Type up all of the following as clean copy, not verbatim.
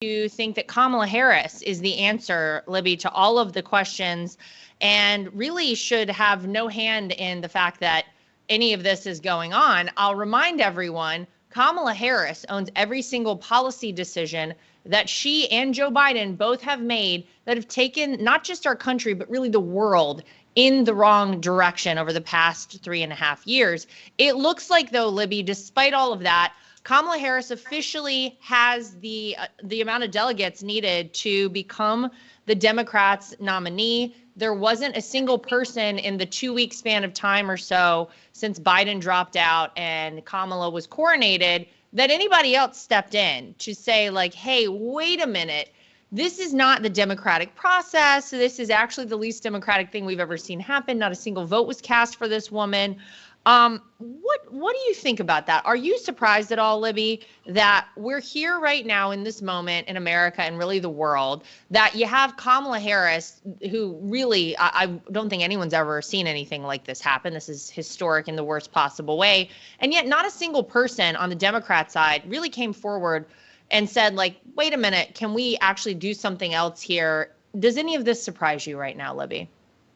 to think that Kamala Harris is the answer, Libby, to all of the questions, and really should have no hand in the fact that any of this is going on. I'll remind everyone, Kamala Harris owns every single policy decision that she and Joe Biden both have made that have taken not just our country, but really the world in the wrong direction over the past 3.5 years. It looks like, though, Libby, despite all of that, Kamala Harris officially has the amount of delegates needed to become the Democrats' nominee. There wasn't a single person in the 2-week span of time or so since Biden dropped out and Kamala was coronated that anybody else stepped in to say, like, hey, wait a minute. This is not the democratic process. This is actually the least democratic thing we've ever seen happen. Not a single vote was cast for this woman. What do you think about that? Are you surprised at all, Libby, that we're here right now in this moment in America and really the world, that you have Kamala Harris, who really, I don't think anyone's ever seen anything like this happen. This is historic in the worst possible way. And yet not a single person on the Democrat side really came forward and said, like, wait a minute, can we actually do something else here? Does any of this surprise you right now, Libby?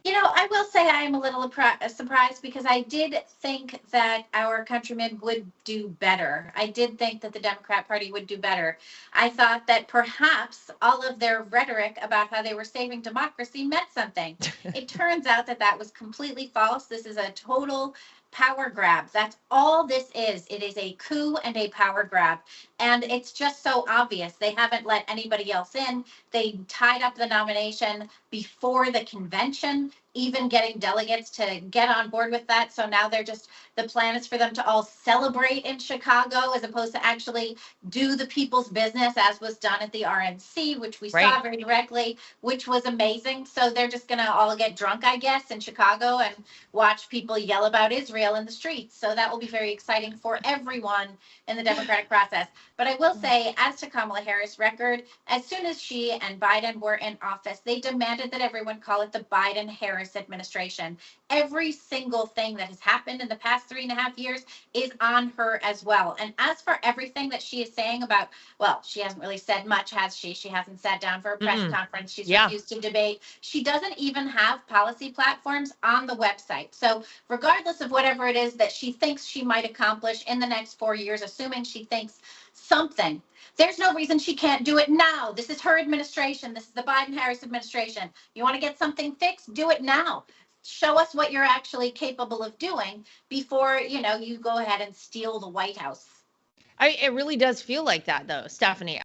I will say I am a little surprised because I did think that our countrymen would do better. I did think that the Democrat Party would do better. I thought that perhaps all of their rhetoric about how they were saving democracy meant something. It turns out that that was completely false. This is a total power grab. That's all this is. It is a coup and a power grab. And it's just so obvious. They haven't let anybody else in. They tied up the nomination before the convention, even getting delegates to get on board with that. So now the plan is for them to all celebrate in Chicago as opposed to actually do the people's business, as was done at the RNC, which we saw very directly, which was amazing. So they're just going to all get drunk, I guess, in Chicago and watch people yell about Israel in the streets. So that will be very exciting for everyone in the democratic process. But I will say, as to Kamala Harris' record, as soon as she and Biden were in office, they demanded that everyone call it the Biden-Harris administration. Every single thing that has happened in the past 3.5 years is on her as well. And as for everything that she is saying about, well, she hasn't really said much, has she? She hasn't sat down for a press conference. She's refused to debate. She doesn't even have policy platforms on the website. So regardless of whatever it is that she thinks she might accomplish in the next 4 years, assuming she thinks something, there's no reason she can't do it now. This is her administration. This is the Biden-Harris administration. You want to get something fixed? Do it now. Show us what you're actually capable of doing before, you go ahead and steal the White House. It really does feel like that, though, Stephanie.